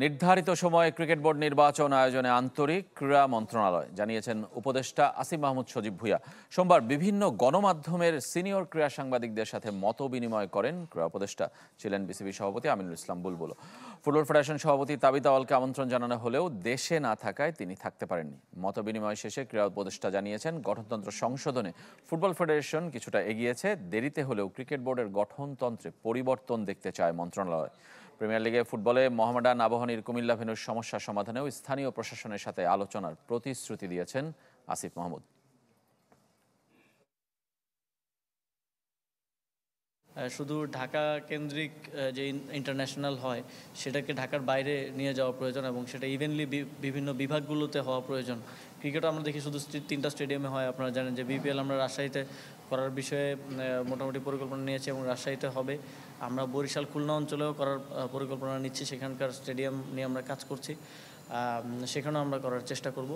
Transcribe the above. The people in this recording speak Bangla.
নির্ধারিত সময়ে ক্রিকেট বোর্ড নির্বাচন আয়োজনে আন্তরিক ক্রীড়া মন্ত্রণালয়, জানিয়েছেন উপদেষ্টা আসিফ মাহমুদ সজীব ভুঁইয়া। সোমবার বিভিন্ন গণমাধ্যমের সিনিয়র ক্রীড়া সাংবাদিকদের সাথে মত বিনিময় করেন ক্রীড়া উপদেষ্টা। ছিলেন বিসিবি সভাপতি আমিনুল ইসলাম বুলবুল। ফুটবল ফেডারেশন সভাপতি তাবিদ আওয়ালকে আমন্ত্রণ জানানো হলেও দেশে না থাকায় তিনি থাকতে পারেননি। মত বিনিময় শেষে ক্রীড়া উপদেষ্টা জানিয়েছেন, গঠনতন্ত্র সংশোধনে ফুটবল ফেডারেশন কিছুটা এগিয়েছে, দেরিতে হলেও ক্রিকেট বোর্ডের গঠনতন্ত্রে পরিবর্তন দেখতে চায় মন্ত্রণালয়। প্রিমিয়ার লিগে ফুটবলে মোহামেডান আবাহনীর কুমিল্লা ভেন্যুর সমস্যা সমাধানেও স্থানীয় প্রশাসনের সাথে আলোচনার প্রতিশ্রুতি দিয়েছেন আসিফ মাহমুদ। শুধু ঢাকা কেন্দ্রিক যে ইন্টারন্যাশনাল হয় সেটাকে ঢাকার বাইরে নিয়ে যাওয়া প্রয়োজন এবং সেটা ইভেনলি বিভিন্ন বিভাগগুলোতে হওয়া প্রয়োজন। ক্রিকেটও আমরা দেখি শুধু 3টা স্টেডিয়ামে হয়। আপনারা জানেন যে বিপিএল আমরা রাজশাহীতে করার বিষয়ে মোটামুটি পরিকল্পনা নিয়েছি এবং রাজশাহীতে হবে। আমরা বরিশাল খুলনা অঞ্চলেও করার পরিকল্পনা নিচ্ছি, সেখানকার স্টেডিয়াম নিয়ে আমরা কাজ করছি, সেখানেও আমরা করার চেষ্টা করব।